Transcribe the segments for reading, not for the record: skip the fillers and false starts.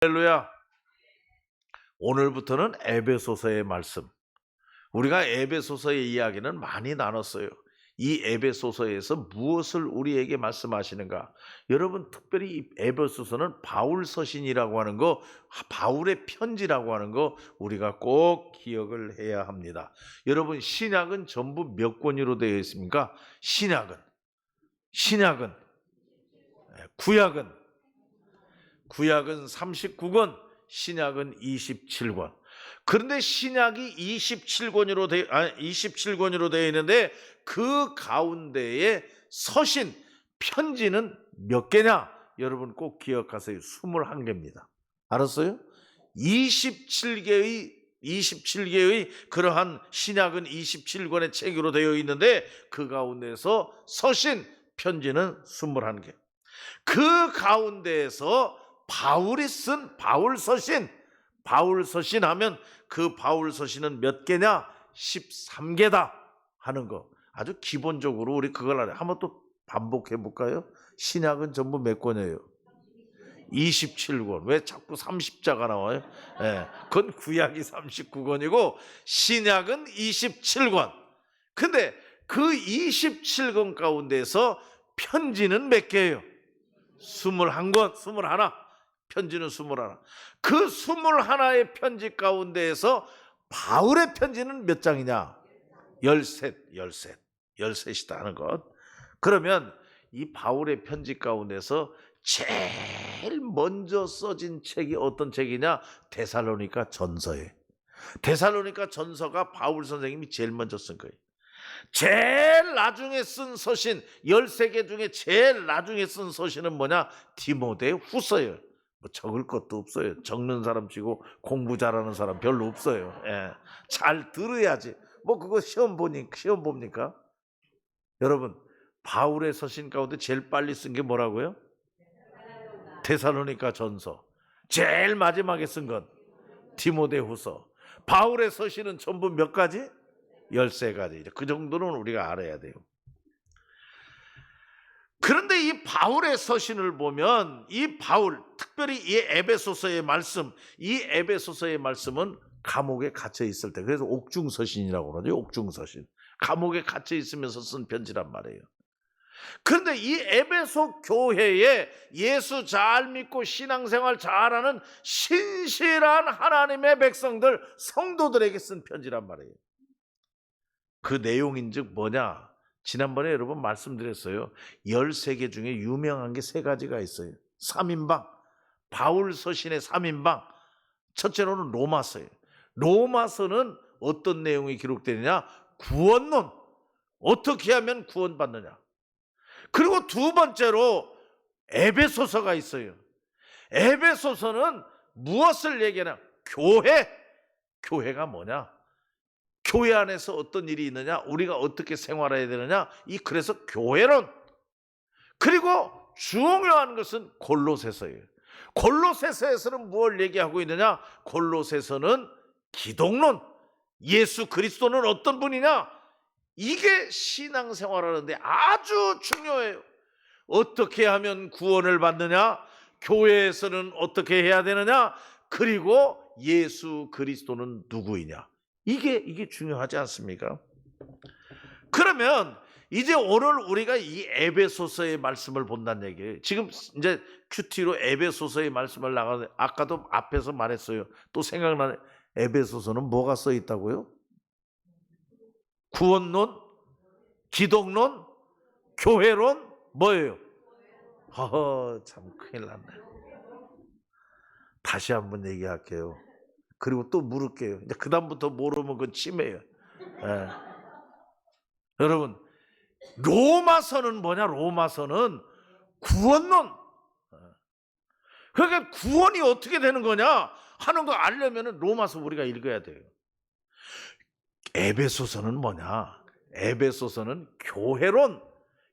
할렐루야. 오늘부터는 에베소서의 말씀. 우리가 에베소서의 이야기는 많이 나눴어요. 이 에베소서에서 무엇을 우리에게 말씀하시는가? 여러분, 특별히 이 에베소서는 바울 서신이라고 하는 거, 바울의 편지라고 하는 거 우리가 꼭 기억을 해야 합니다. 여러분, 신약은 전부 몇 권으로 되어 있습니까? 신약은 구약은 39권, 신약은 27권. 그런데 신약이 27권으로 되어 있는데 그 가운데에 서신, 편지는 몇 개냐? 여러분 꼭 기억하세요. 21개입니다. 알았어요? 27개의 그러한 신약은 27권의 책으로 되어 있는데 그 가운데서 서신, 편지는 21개. 그 가운데에서 바울이 쓴 바울 서신 하면 그 바울 서신은 몇 개냐? 13개다 하는 거. 아주 기본적으로 우리 그걸 알아요. 한번 또 반복해 볼까요? 신약은 전부 몇 권이에요? 27권. 왜 자꾸 30자가 나와요? 그건 구약이 39권이고 신약은 27권. 근데 그 27권 가운데서 편지는 몇 개예요? 21권, 21. 편지는 21. 그 21의 편지 가운데에서 바울의 편지는 몇 장이냐? 13이다 하는 것. 그러면 이 바울의 편지 가운데서 제일 먼저 써진 책이 어떤 책이냐? 데살로니가 전서예요. 데살로니가 전서가 바울 선생님이 제일 먼저 쓴 거예요. 제일 나중에 쓴 서신, 13개 중에 제일 나중에 쓴 서신은 뭐냐? 디모데 후서예요. 뭐 적을 것도 없어요. 적는 사람 치고 공부 잘하는 사람 별로 없어요. 잘 들어야지. 뭐 그거 시험 봅니까? 여러분, 바울의 서신 가운데 제일 빨리 쓴 게 뭐라고요? 데살로니가 전서. 제일 마지막에 쓴 건 디모데 후서. 바울의 서신은 전부 몇 가지? 13가지. 그 정도는 우리가 알아야 돼요. 그런데 이 바울의 서신을 보면 이 바울, 특별히 이 에베소서의 말씀은 감옥에 갇혀 있을 때, 그래서 옥중서신이라고 그러죠. 옥중서신. 감옥에 갇혀 있으면서 쓴 편지란 말이에요. 그런데 이 에베소 교회에 예수 잘 믿고 신앙생활 잘하는 신실한 하나님의 백성들, 성도들에게 쓴 편지란 말이에요. 그 내용인즉 뭐냐? 지난번에 여러분 말씀드렸어요. 13개 중에 유명한 게 3가지가 있어요. 3인방, 바울 서신의 3인방. 첫째로는 로마서예요. 로마서는 어떤 내용이 기록되느냐? 구원론. 어떻게 하면 구원받느냐? 그리고 두 번째로 에베소서가 있어요. 에베소서는 무엇을 얘기하냐? 교회가 뭐냐? 교회 안에서 어떤 일이 있느냐? 우리가 어떻게 생활해야 되느냐? 그래서 교회론. 그리고 중요한 것은 골로새서예요. 골로새서에서는 뭘 얘기하고 있느냐? 골로새서는 기독론. 예수 그리스도는 어떤 분이냐? 이게 신앙생활하는데 아주 중요해요. 어떻게 하면 구원을 받느냐? 교회에서는 어떻게 해야 되느냐? 그리고 예수 그리스도는 누구이냐? 이게 중요하지 않습니까? 그러면 이제 오늘 우리가 이 에베소서의 말씀을 본다는 얘기예요. 지금 이제 큐티로 에베소서의 말씀을 나가는데 아까도 앞에서 말했어요. 또 생각나네. 에베소서는 뭐가 써 있다고요? 구원론, 기독론, 교회론, 뭐예요? 참 큰일 났네. 다시 한번 얘기할게요. 그리고 또 물을게요. 이제 그 다음부터 모르면 그건 침해예요. 여러분, 로마서는 뭐냐? 로마서는 구원론. 그러니까 구원이 어떻게 되는 거냐 하는 거 알려면 로마서 우리가 읽어야 돼요. 에베소서는 뭐냐? 에베소서는 교회론.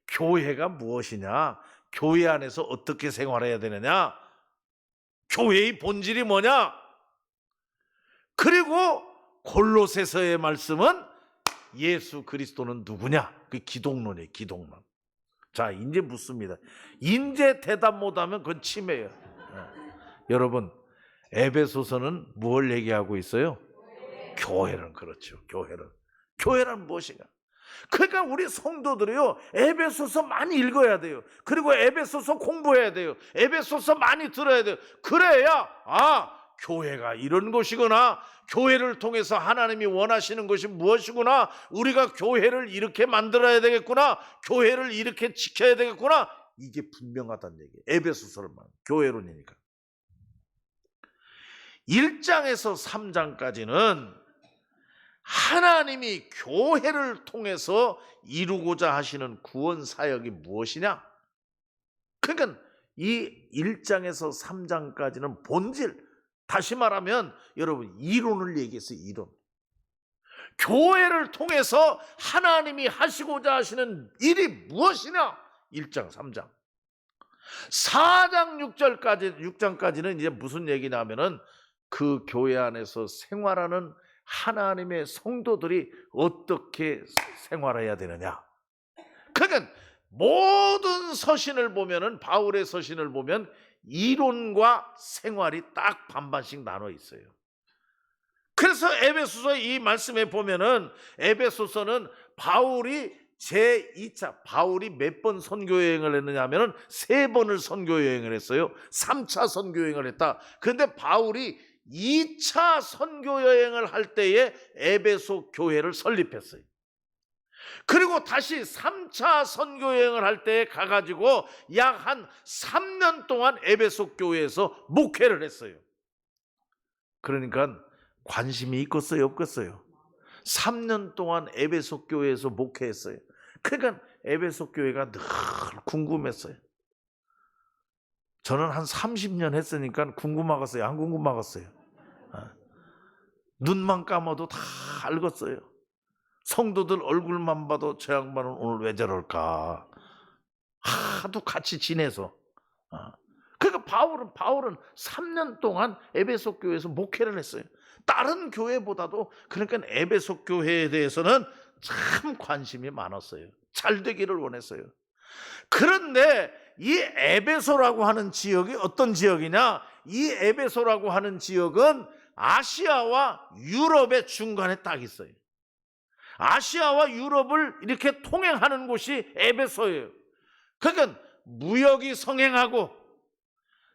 교회가 무엇이냐? 교회 안에서 어떻게 생활해야 되느냐? 교회의 본질이 뭐냐? 그리고 골로새서의 말씀은 예수 그리스도는 누구냐? 그 기독론이에요. 기독론. 자, 이제 묻습니다. 이제 대답 못하면 그건 침해예요. 여러분, 에베소서는 뭘 얘기하고 있어요? 교회는, 그렇죠. 교회는 무엇인가? 그러니까 우리 성도들이요, 에베소서 많이 읽어야 돼요. 그리고 에베소서 공부해야 돼요. 에베소서 많이 들어야 돼요. 그래야 교회가 이런 곳이구나, 교회를 통해서 하나님이 원하시는 것이 무엇이구나, 우리가 교회를 이렇게 만들어야 되겠구나, 교회를 이렇게 지켜야 되겠구나, 이게 분명하다는 얘기예요. 에베소서를 교회론이니까. 1장에서 3장까지는 하나님이 교회를 통해서 이루고자 하시는 구원 사역이 무엇이냐? 그러니까 이 1장에서 3장까지는 본질, 다시 말하면 여러분 이론을 얘기했어요. 이론. 교회를 통해서 하나님이 하시고자 하시는 일이 무엇이냐? 1장, 3장. 4장 6장까지는 이제 무슨 얘기냐면은 그 교회 안에서 생활하는 하나님의 성도들이 어떻게 생활해야 되느냐. 그러니까 모든 서신을 보면은, 바울의 서신을 보면 이론과 생활이 딱 반반씩 나눠 있어요. 그래서 에베소서 이 말씀에 보면은, 에베소서는 바울이 제2차, 바울이 몇 번 선교 여행을 했느냐 하면은 3번을 선교 여행을 했어요. 3차 선교 여행을 했다. 그런데 바울이 2차 선교 여행을 할 때에 에베소 교회를 설립했어요. 그리고 다시 3차 선교 여행을 할 때에 가가지고 약 한 3년 동안 에베소 교회에서 목회를 했어요. 그러니까 관심이 있겠어요, 없겠어요? 3년 동안 에베소 교회에서 목회했어요. 그러니까 에베소 교회가 늘 궁금했어요. 저는 한 30년 했으니까 궁금하겠어요, 안 궁금하겠어요? 눈만 감아도 다 알겠어요. 성도들 얼굴만 봐도 저 양반은 오늘 왜 저럴까, 하도 같이 지내서. 그러니까 바울은 3년 동안 에베소 교회에서 목회를 했어요. 다른 교회보다도. 그러니까 에베소 교회에 대해서는 참 관심이 많았어요. 잘 되기를 원했어요. 그런데 이 에베소라고 하는 지역이 어떤 지역이냐? 이 에베소라고 하는 지역은 아시아와 유럽의 중간에 딱 있어요. 아시아와 유럽을 이렇게 통행하는 곳이 에베소예요. 그러니까 무역이 성행하고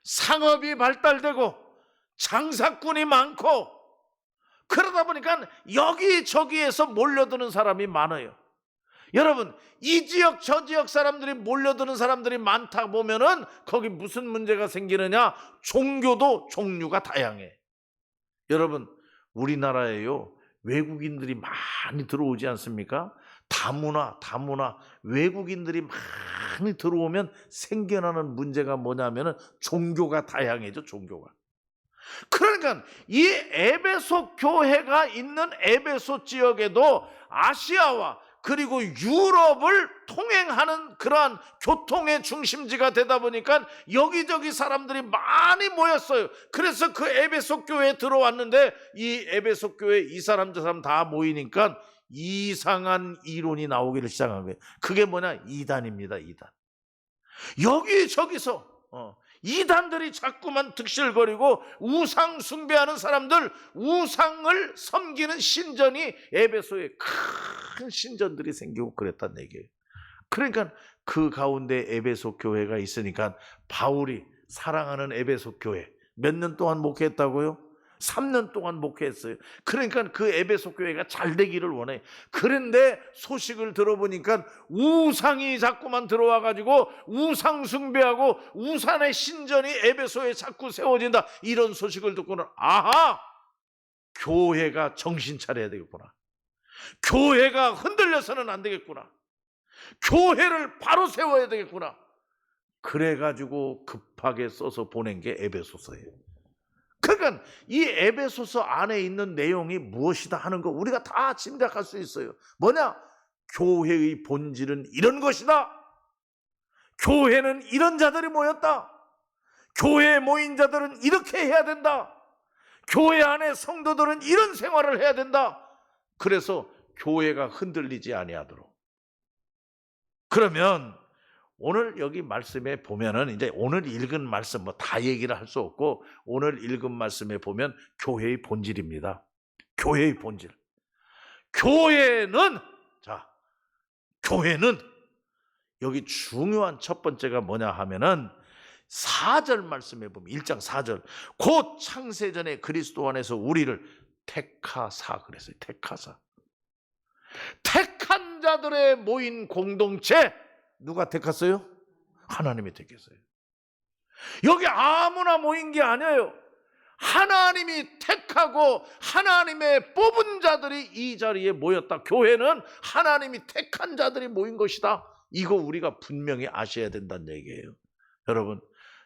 상업이 발달되고 장사꾼이 많고, 그러다 보니까 여기저기에서 몰려드는 사람이 많아요. 여러분, 이 지역 저 지역 사람들이 몰려드는 사람들이 많다 보면은 거기 무슨 문제가 생기느냐? 종교도 종류가 다양해. 여러분, 우리나라에요, 외국인들이 많이 들어오지 않습니까? 다문화, 외국인들이 많이 들어오면 생겨나는 문제가 뭐냐면은 종교가 다양해져, 종교가. 그러니까 이 에베소 교회가 있는 에베소 지역에도 아시아와 그리고 유럽을 통행하는 그러한 교통의 중심지가 되다 보니까 여기저기 사람들이 많이 모였어요. 그래서 그 에베소 교회에 들어왔는데, 이 에베소 교회에 이 사람 저 사람 다 모이니까 이상한 이론이 나오기를 시작한 거예요. 그게 뭐냐? 이단입니다. 이단. 여기저기서 이단들이 자꾸만 득실거리고 우상 숭배하는 사람들, 우상을 섬기는 신전이 에베소에 큰 신전들이 생기고 그랬단 얘기예요. 그러니까 그 가운데 에베소 교회가 있으니까 바울이 사랑하는 에베소 교회 몇 년 동안 목회했다고요? 3년 동안 목회했어요. 그러니까 그 에베소 교회가 잘 되기를 원해. 그런데 소식을 들어보니까 우상이 자꾸만 들어와가지고 우상 숭배하고 우산의 신전이 에베소에 자꾸 세워진다, 이런 소식을 듣고는 교회가 정신 차려야 되겠구나, 교회가 흔들려서는 안 되겠구나, 교회를 바로 세워야 되겠구나. 그래가지고 급하게 써서 보낸 게 에베소서예요. 그러니까 이 에베소서 안에 있는 내용이 무엇이다 하는 거 우리가 다 짐작할 수 있어요. 뭐냐? 교회의 본질은 이런 것이다. 교회는 이런 자들이 모였다. 교회에 모인 자들은 이렇게 해야 된다. 교회 안에 성도들은 이런 생활을 해야 된다. 그래서 교회가 흔들리지 아니하도록. 그러면 오늘 여기 말씀에 보면은 이제 오늘 읽은 말씀 뭐 다 얘기를 할 수 없고 오늘 읽은 말씀에 보면 교회의 본질입니다. 교회의 본질. 교회는 여기 중요한 첫 번째가 뭐냐 하면은 4절 말씀에 보면 1장 4절 곧 창세전에 그리스도 안에서 우리를 택하사 그랬어요. 택하사. 택한 자들의 모인 공동체 누가 택했어요? 하나님이 택했어요. 여기 아무나 모인 게 아니에요. 하나님이 택하고 하나님의 뽑은 자들이 이 자리에 모였다. 교회는 하나님이 택한 자들이 모인 것이다. 이거 우리가 분명히 아셔야 된다는 얘기예요. 여러분,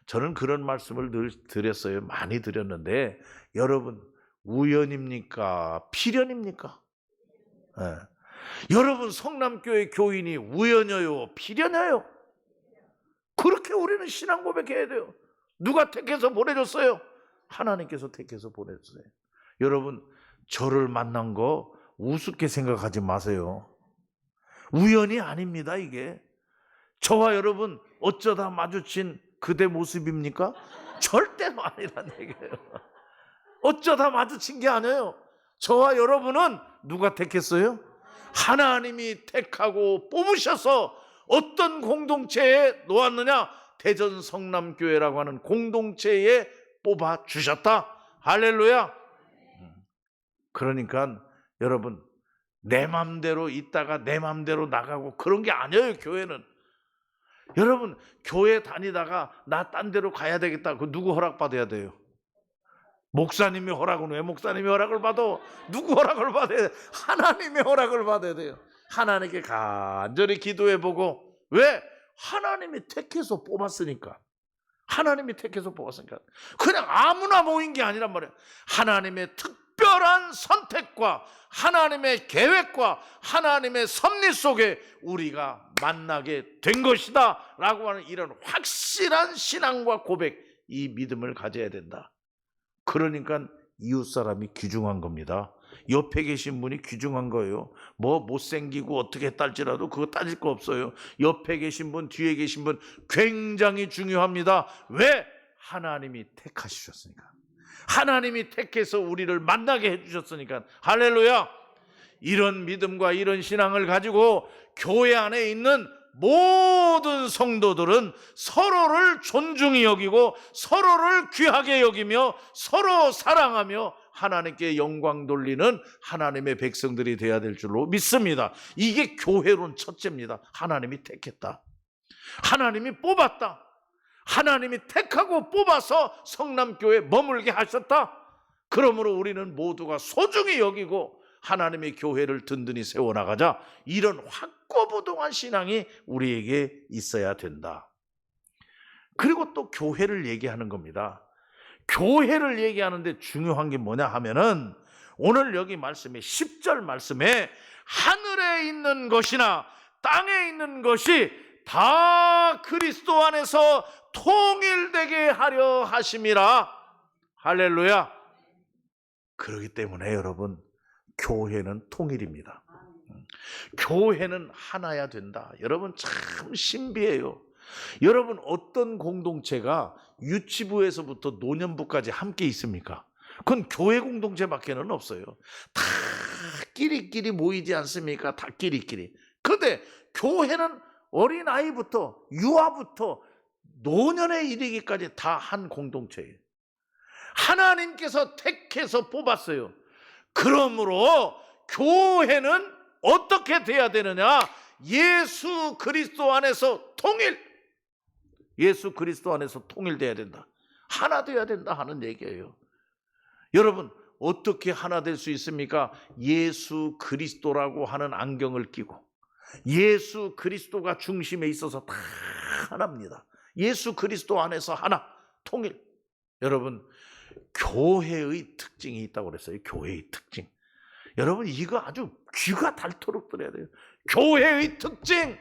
저는 그런 말씀을 늘 드렸어요. 많이 드렸는데 여러분, 우연입니까? 필연입니까? 네. 여러분, 성남교회 교인이 우연이요? 필연이요? 그렇게 우리는 신앙 고백해야 돼요. 누가 택해서 보내줬어요? 하나님께서 택해서 보내줬어요. 여러분, 저를 만난 거 우습게 생각하지 마세요. 우연이 아닙니다, 이게. 저와 여러분 어쩌다 마주친 그대 모습입니까? 절대로 아니란 얘기예요. 어쩌다 마주친 게 아니에요. 저와 여러분은 누가 택했어요? 하나님이 택하고 뽑으셔서 어떤 공동체에 놓았느냐? 대전 성남교회라고 하는 공동체에 뽑아주셨다. 할렐루야. 그러니까 여러분, 내 맘대로 있다가 내 맘대로 나가고 그런 게 아니에요. 교회는. 여러분, 교회 다니다가 나 딴 데로 가야 되겠다. 그 누구 허락받아야 돼요? 목사님이 허락은 왜 목사님이 허락을 받아? 누구 허락을 받아야 돼? 하나님의 허락을 받아야 돼요. 하나님께 간절히 기도해보고. 왜? 하나님이 택해서 뽑았으니까. 하나님이 택해서 뽑았으니까. 그냥 아무나 모인 게 아니란 말이에요. 하나님의 특별한 선택과 하나님의 계획과 하나님의 섭리 속에 우리가 만나게 된 것이다 라고 하는 이런 확실한 신앙과 고백, 이 믿음을 가져야 된다. 그러니까 이웃사람이 귀중한 겁니다. 옆에 계신 분이 귀중한 거예요. 뭐 못생기고 어떻게 딸지라도 그거 따질 거 없어요. 옆에 계신 분, 뒤에 계신 분 굉장히 중요합니다. 왜? 하나님이 택하셨으니까. 하나님이 택해서 우리를 만나게 해주셨으니까. 할렐루야. 이런 믿음과 이런 신앙을 가지고 교회 안에 있는 모든 성도들은 서로를 존중히 여기고 서로를 귀하게 여기며 서로 사랑하며 하나님께 영광 돌리는 하나님의 백성들이 되어야 될 줄로 믿습니다. 이게 교회론 첫째입니다. 하나님이 택했다. 하나님이 뽑았다. 하나님이 택하고 뽑아서 성남교회에 머물게 하셨다. 그러므로 우리는 모두가 소중히 여기고 하나님의 교회를 든든히 세워나가자. 이런 확고부동한 신앙이 우리에게 있어야 된다. 그리고 또 교회를 얘기하는 겁니다. 교회를 얘기하는데 중요한 게 뭐냐 하면은 오늘 여기 말씀에 10절 말씀에 하늘에 있는 것이나 땅에 있는 것이 다 그리스도 안에서 통일되게 하려 하심이라. 할렐루야. 그렇기 때문에 여러분, 교회는 통일입니다. 교회는 하나야 된다. 여러분, 참 신비해요. 여러분, 어떤 공동체가 유치부에서부터 노년부까지 함께 있습니까? 그건 교회 공동체밖에는 없어요. 다 끼리끼리 모이지 않습니까? 다 끼리끼리. 그런데 교회는 어린아이부터 유아부터 노년에 이르기까지 다 한 공동체예요. 하나님께서 택해서 뽑았어요. 그러므로 교회는 어떻게 돼야 되느냐? 예수 그리스도 안에서 통일. 예수 그리스도 안에서 통일돼야 된다. 하나 돼야 된다 하는 얘기예요. 여러분, 어떻게 하나 될 수 있습니까? 예수 그리스도라고 하는 안경을 끼고 예수 그리스도가 중심에 있어서 다 하나입니다. 예수 그리스도 안에서 하나, 통일. 여러분, 교회의 특징이 있다고 그랬어요. 교회의 특징. 여러분, 이거 아주 귀가 닳도록 들어야 돼요. 교회의 특징.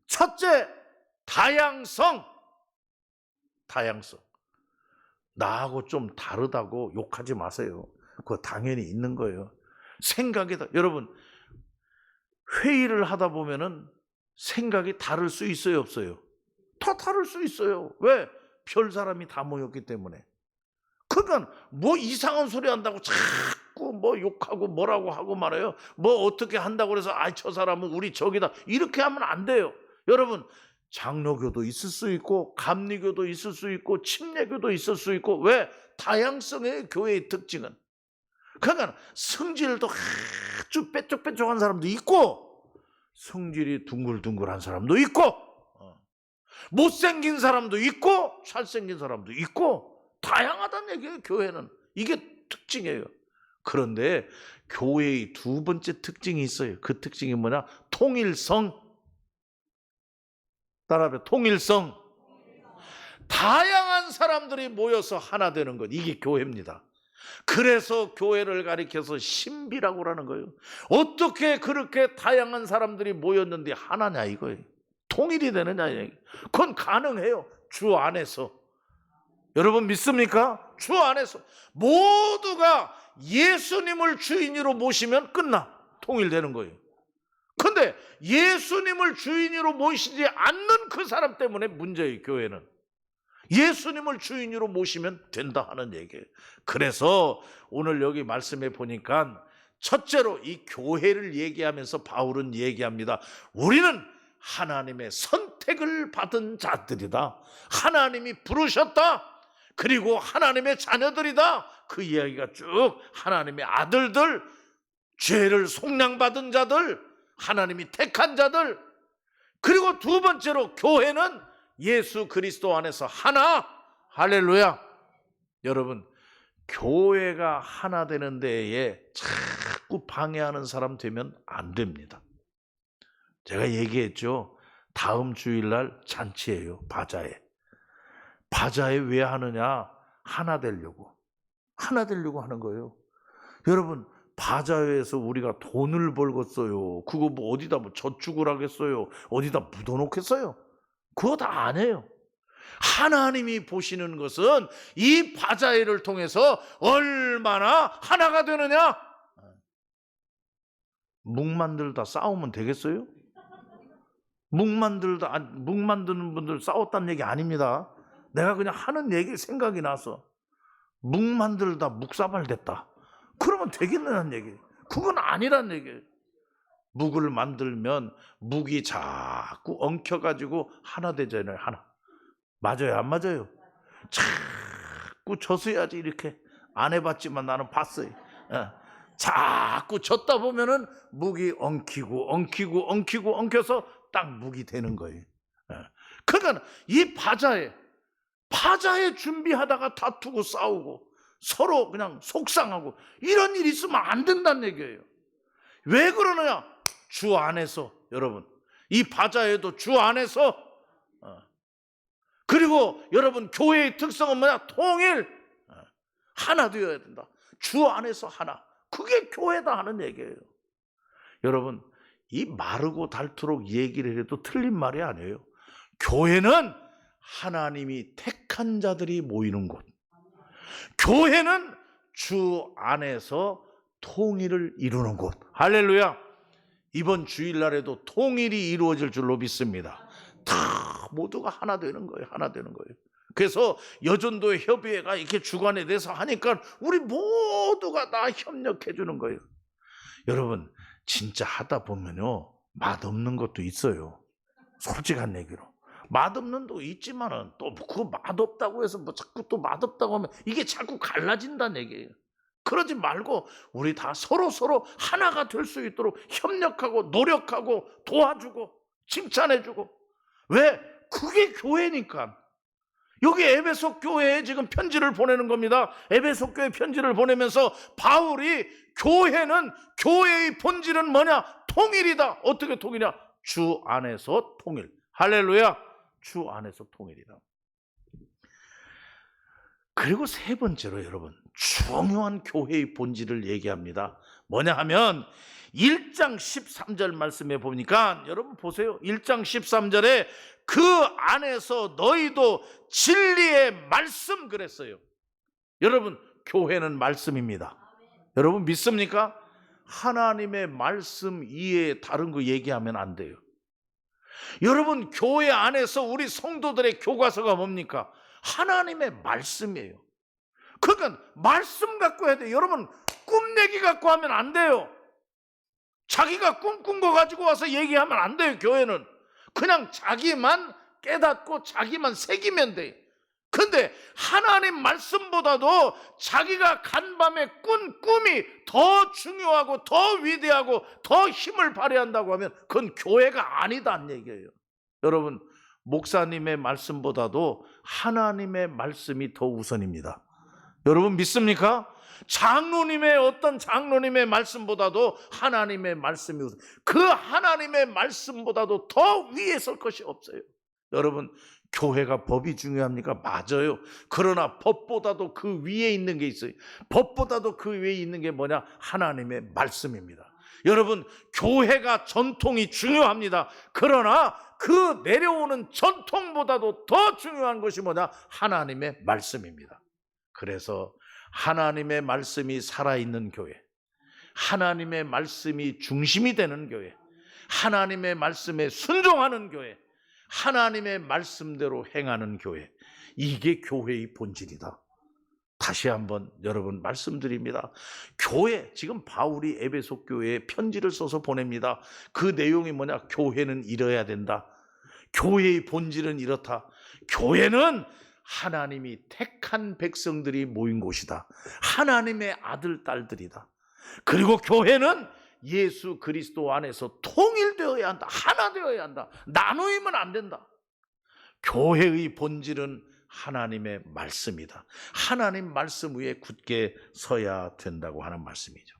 첫째, 다양성. 다양성. 나하고 좀 다르다고 욕하지 마세요. 그거 당연히 있는 거예요. 생각이 여러분, 회의를 하다 보면은 생각이 다를 수 있어요, 없어요? 다 다를 수 있어요. 왜? 별 사람이 다 모였기 때문에. 그러니까 뭐 이상한 소리 한다고 자꾸 뭐 욕하고 뭐라고 하고 말해요. 뭐 어떻게 한다고 그래서 저 사람은 우리 적이다, 이렇게 하면 안 돼요. 여러분, 장로교도 있을 수 있고 감리교도 있을 수 있고 침례교도 있을 수 있고. 왜? 다양성의 교회의 특징은. 그러니까 성질도 아주 빼쪽빼쪽한 사람도 있고 성질이 둥글둥글한 사람도 있고 못생긴 사람도 있고 잘생긴 사람도 있고 다양하다는 얘기예요. 교회는 이게 특징이에요. 그런데 교회의 두 번째 특징이 있어요. 그 특징이 뭐냐? 통일성. 따라해, 통일성. 다양한 사람들이 모여서 하나 되는 것, 이게 교회입니다. 그래서 교회를 가리켜서 신비라고 하는 거예요. 어떻게 그렇게 다양한 사람들이 모였는데 하나냐 이거예요. 통일이 되느냐. 그건 가능해요. 주 안에서. 여러분 믿습니까? 주 안에서 모두가 예수님을 주인으로 모시면 끝나. 통일되는 거예요. 근데 예수님을 주인으로 모시지 않는 그 사람 때문에 문제예요. 교회는 예수님을 주인으로 모시면 된다 하는 얘기예요. 그래서 오늘 여기 말씀해 보니까 첫째로 이 교회를 얘기하면서 바울은 얘기합니다. 우리는 하나님의 선택을 받은 자들이다. 하나님이 부르셨다. 그리고 하나님의 자녀들이다. 그 이야기가 쭉 하나님의 아들들, 죄를 속량받은 자들, 하나님이 택한 자들. 그리고 두 번째로 교회는 예수 그리스도 안에서 하나. 할렐루야. 여러분, 교회가 하나 되는 데에 자꾸 방해하는 사람 되면 안 됩니다. 제가 얘기했죠. 다음 주일날 잔치예요. 바자회. 바자회 왜 하느냐? 하나 되려고. 하나 되려고 하는 거예요. 여러분, 바자회에서 우리가 돈을 벌겠어요? 그거 뭐 어디다 뭐 저축을 하겠어요? 어디다 묻어놓겠어요? 그거 다 안 해요. 하나님이 보시는 것은 이 바자회를 통해서 얼마나 하나가 되느냐? 묵 만들다 싸우면 되겠어요? 묵 만드는 분들 싸웠다는 얘기 아닙니다. 내가 그냥 하는 얘기 생각이 나서 묵 만들다 묵사발 됐다. 그러면 되겠느냐는 얘기예요. 그건 아니란 얘기예요. 묵을 만들면 묵이 자꾸 엉켜가지고 하나 되잖아요. 하나. 맞아요, 안 맞아요? 자꾸 젖어야지. 이렇게 안 해봤지만 나는 봤어요. 자꾸 젖다 보면은 묵이 엉켜서 딱 묵이 되는 거예요. 그러니까 이 바자회 준비하다가 다투고 싸우고 서로 그냥 속상하고 이런 일이 있으면 안 된다는 얘기예요. 왜 그러느냐? 주 안에서. 여러분, 이 바자회도 주 안에서. 그리고 여러분, 교회의 특성은 뭐냐? 통일. 하나 되어야 된다. 주 안에서 하나. 그게 교회다 하는 얘기예요. 여러분, 이 마르고 닳도록 얘기를 해도 틀린 말이 아니에요. 교회는 하나님이 택한 자들이 모이는 곳. 교회는 주 안에서 통일을 이루는 곳. 할렐루야. 이번 주일날에도 통일이 이루어질 줄로 믿습니다. 다 모두가 하나 되는 거예요. 하나 되는 거예요. 그래서 여전도의 협의회가 이렇게 주관에 대해서 하니까 우리 모두가 다 협력해 주는 거예요. 여러분, 진짜 하다 보면요, 맛없는 것도 있어요. 솔직한 얘기로. 맛없는 것도 있지만은 또 그거 맛없다고 해서 뭐 자꾸 또 맛없다고 하면 이게 자꾸 갈라진다는 얘기예요. 그러지 말고 우리 다 서로 하나가 될 수 있도록 협력하고 노력하고 도와주고 칭찬해주고. 왜? 그게 교회니까. 여기 에베소 교회에 지금 편지를 보내는 겁니다. 에베소 교회 편지를 보내면서 바울이 교회는, 교회의 본질은 뭐냐? 통일이다. 어떻게 통일이냐? 주 안에서 통일. 할렐루야. 주 안에서 통일이다. 그리고 세 번째로 여러분, 중요한 교회의 본질을 얘기합니다. 뭐냐 하면 1장 13절 말씀에 보니까, 여러분 보세요. 1장 13절에 그 안에서 너희도 진리의 말씀 그랬어요. 여러분, 교회는 말씀입니다. 여러분 믿습니까? 하나님의 말씀 이외에 다른 거 얘기하면 안 돼요. 여러분, 교회 안에서 우리 성도들의 교과서가 뭡니까? 하나님의 말씀이에요. 그러니까 말씀 갖고 해야 돼요. 여러분, 꿈내기 갖고 하면 안 돼요. 자기가 꿈꾼 거 가지고 와서 얘기하면 안 돼요. 교회는 그냥 자기만 깨닫고 자기만 새기면 돼요. 근데 하나님 말씀보다도 자기가 간밤에 꾼 꿈이 더 중요하고 더 위대하고 더 힘을 발휘한다고 하면 그건 교회가 아니다는 얘기예요. 여러분, 목사님의 말씀보다도 하나님의 말씀이 더 우선입니다. 여러분 믿습니까? 어떤 장로님의 말씀보다도 하나님의 말씀이 우선. 그 하나님의 말씀보다도 더 위에 설 것이 없어요. 여러분, 교회가 법이 중요합니까? 맞아요. 그러나 법보다도 그 위에 있는 게 있어요. 법보다도 그 위에 있는 게 뭐냐? 하나님의 말씀입니다. 여러분, 교회가 전통이 중요합니다. 그러나 그 내려오는 전통보다도 더 중요한 것이 뭐냐? 하나님의 말씀입니다. 그래서 하나님의 말씀이 살아있는 교회, 하나님의 말씀이 중심이 되는 교회, 하나님의 말씀에 순종하는 교회, 하나님의 말씀대로 행하는 교회, 이게 교회의 본질이다. 다시 한번 여러분 말씀드립니다. 교회, 지금 바울이 에베소 교회에 편지를 써서 보냅니다. 그 내용이 뭐냐? 교회는 이뤄야 된다. 교회의 본질은 이렇다. 교회는 하나님이 택한 백성들이 모인 곳이다. 하나님의 아들, 딸들이다. 그리고 교회는 예수 그리스도 안에서 통일되어야 한다. 하나 되어야 한다. 나누이면 안 된다. 교회의 본질은 하나님의 말씀이다. 하나님 말씀 위에 굳게 서야 된다고 하는 말씀이죠.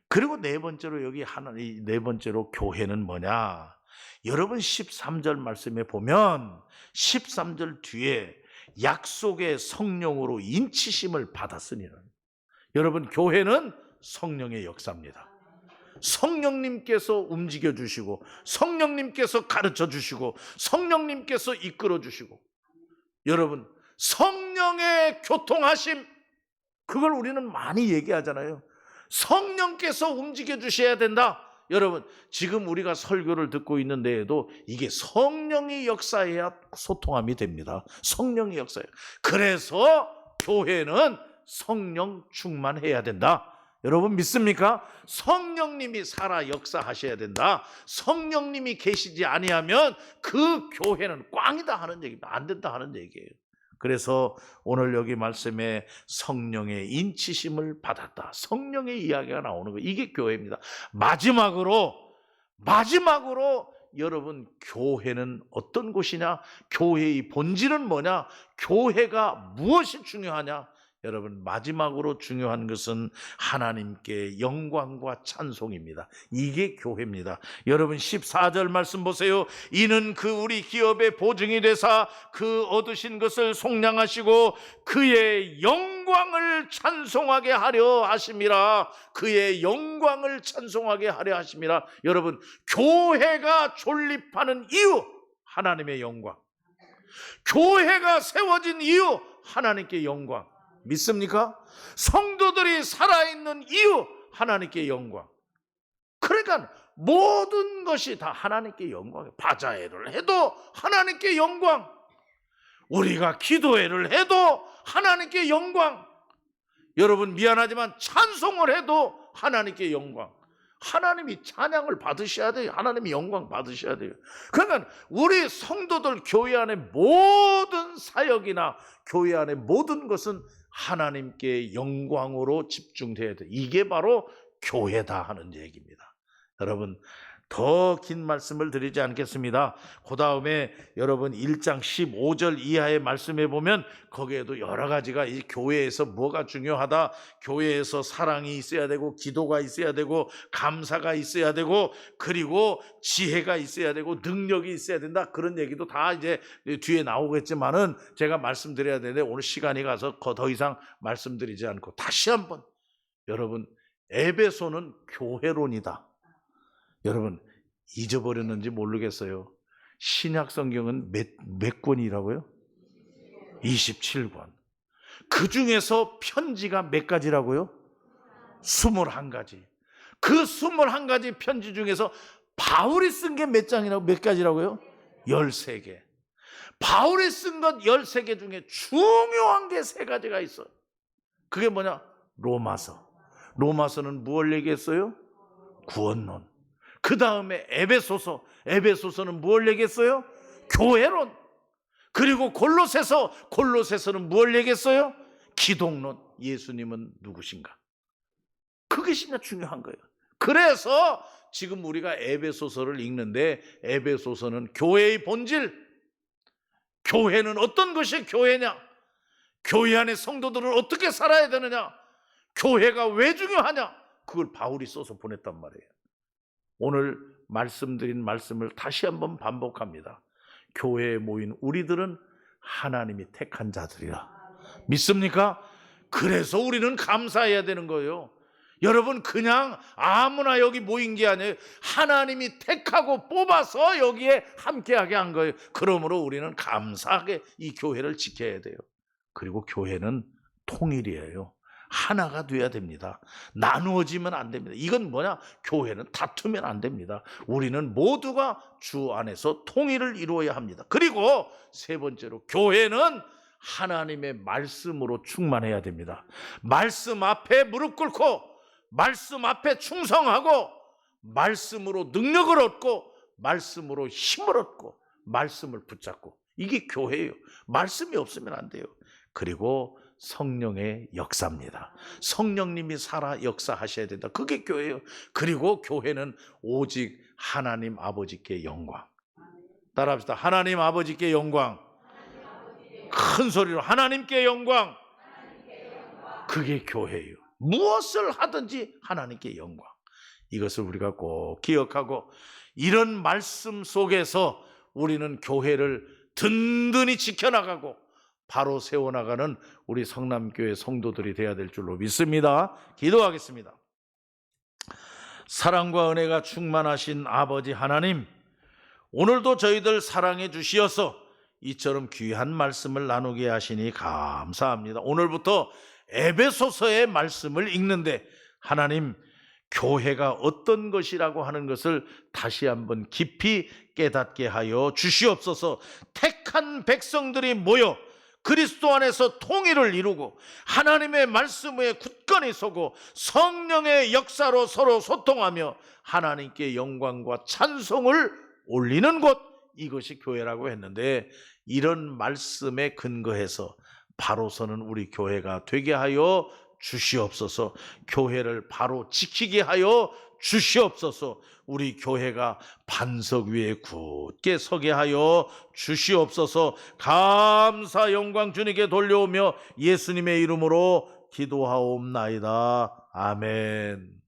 그리고 네 번째로 네 번째로 교회는 뭐냐? 여러분 13절 말씀에 보면 13절 뒤에 약속의 성령으로 인치심을 받았으니라. 여러분, 교회는 성령의 역사입니다. 성령님께서 움직여 주시고, 성령님께서 가르쳐 주시고, 성령님께서 이끌어 주시고, 여러분, 성령의 교통하심, 그걸 우리는 많이 얘기하잖아요. 성령께서 움직여 주셔야 된다. 여러분, 지금 우리가 설교를 듣고 있는 데에도 이게 성령이 역사해야 소통함이 됩니다. 성령이 역사해요. 그래서 교회는 성령 충만해야 된다. 여러분 믿습니까? 성령님이 살아 역사하셔야 된다. 성령님이 계시지 아니하면 그 교회는 꽝이다 하는 얘기입니다. 안 된다 하는 얘기예요. 그래서 오늘 여기 말씀에 성령의 인치심을 받았다. 성령의 이야기가 나오는 거예요. 이게 교회입니다. 마지막으로 여러분, 교회는 어떤 곳이냐? 교회의 본질은 뭐냐? 교회가 무엇이 중요하냐? 여러분, 마지막으로 중요한 것은 하나님께 영광과 찬송입니다. 이게 교회입니다. 여러분 14절 말씀 보세요. 이는 그 우리 기업의 보증이 되사 그 얻으신 것을 속량하시고 그의 영광을 찬송하게 하려 하심이라. 그의 영광을 찬송하게 하려 하심이라. 여러분, 교회가 존립하는 이유, 하나님의 영광. 교회가 세워진 이유, 하나님께 영광. 믿습니까? 성도들이 살아있는 이유, 하나님께 영광. 그러니까 모든 것이 다 하나님께 영광이에요. 바자회를 해도 하나님께 영광, 우리가 기도회를 해도 하나님께 영광, 여러분 미안하지만 찬송을 해도 하나님께 영광. 하나님이 찬양을 받으셔야 돼요. 하나님이 영광 받으셔야 돼요. 그러니까 우리 성도들 교회 안에 모든 사역이나 교회 안에 모든 것은 하나님께 영광으로 집중돼야 돼. 이게 바로 교회다 하는 얘기입니다. 여러분, 더 긴 말씀을 드리지 않겠습니다. 그 다음에 여러분 1장 15절 이하의 말씀에 보면 거기에도 여러 가지가 이 교회에서 뭐가 중요하다, 교회에서 사랑이 있어야 되고 기도가 있어야 되고 감사가 있어야 되고 그리고 지혜가 있어야 되고 능력이 있어야 된다, 그런 얘기도 다 이제 뒤에 나오겠지만은 제가 말씀드려야 되는데 오늘 시간이 가서 더 이상 말씀드리지 않고 다시 한번, 여러분 에베소는 교회론이다. 여러분 잊어버렸는지 모르겠어요. 신약 성경은 몇 권이라고요? 27권. 그 중에서 편지가 몇 가지라고요? 21가지. 그 21가지 편지 중에서 바울이 쓴 게 몇 장이라고, 몇 가지라고요? 13개. 바울이 쓴 것 13개 중에 중요한 게 3가지가 있어. 그게 뭐냐? 로마서. 로마서는 무엇을 얘기했어요? 구원론. 그 다음에 에베소서. 에베소서는 무엇을 얘기했어요? 교회론. 그리고 골로새서. 골로새서는 무엇을 얘기했어요? 기독론. 예수님은 누구신가? 그게 진짜 중요한 거예요. 그래서 지금 우리가 에베소서를 읽는데, 에베소서는 교회의 본질, 교회는 어떤 것이 교회냐, 교회 안에 성도들은 어떻게 살아야 되느냐, 교회가 왜 중요하냐, 그걸 바울이 써서 보냈단 말이에요. 오늘 말씀드린 말씀을 다시 한번 반복합니다. 교회에 모인 우리들은 하나님이 택한 자들이라. 믿습니까? 그래서 우리는 감사해야 되는 거예요. 여러분, 그냥 아무나 여기 모인 게 아니에요. 하나님이 택하고 뽑아서 여기에 함께하게 한 거예요. 그러므로 우리는 감사하게 이 교회를 지켜야 돼요. 그리고 교회는 통일이에요. 하나가 돼야 됩니다. 나누어지면 안 됩니다. 이건 뭐냐? 교회는 다투면 안 됩니다. 우리는 모두가 주 안에서 통일을 이루어야 합니다. 그리고 세 번째로, 교회는 하나님의 말씀으로 충만해야 됩니다. 말씀 앞에 무릎 꿇고, 말씀 앞에 충성하고, 말씀으로 능력을 얻고, 말씀으로 힘을 얻고, 말씀을 붙잡고, 이게 교회예요. 말씀이 없으면 안 돼요. 그리고 성령의 역사입니다. 성령님이 살아 역사하셔야 된다. 그게 교회예요. 그리고 교회는 오직 하나님 아버지께 영광. 따라합시다. 하나님 아버지께 영광. 큰 소리로 하나님께 영광. 그게 교회예요. 무엇을 하든지 하나님께 영광. 이것을 우리가 꼭 기억하고, 이런 말씀 속에서 우리는 교회를 든든히 지켜나가고 바로 세워나가는 우리 성남교회 성도들이 되어야 될 줄로 믿습니다. 기도하겠습니다. 사랑과 은혜가 충만하신 아버지 하나님, 오늘도 저희들 사랑해 주시어서 이처럼 귀한 말씀을 나누게 하시니 감사합니다. 오늘부터 에베소서의 말씀을 읽는데 하나님, 교회가 어떤 것이라고 하는 것을 다시 한번 깊이 깨닫게 하여 주시옵소서. 택한 백성들이 모여 그리스도 안에서 통일을 이루고 하나님의 말씀에 굳건히 서고 성령의 역사로 서로 소통하며 하나님께 영광과 찬송을 올리는 곳, 이것이 교회라고 했는데, 이런 말씀에 근거해서 바로 서는 우리 교회가 되게 하여 주시옵소서. 교회를 바로 지키게 하여 주시옵소서. 우리 교회가 반석 위에 굳게 서게 하여 주시옵소서. 감사 영광 주님께 돌려오며 예수님의 이름으로 기도하옵나이다. 아멘.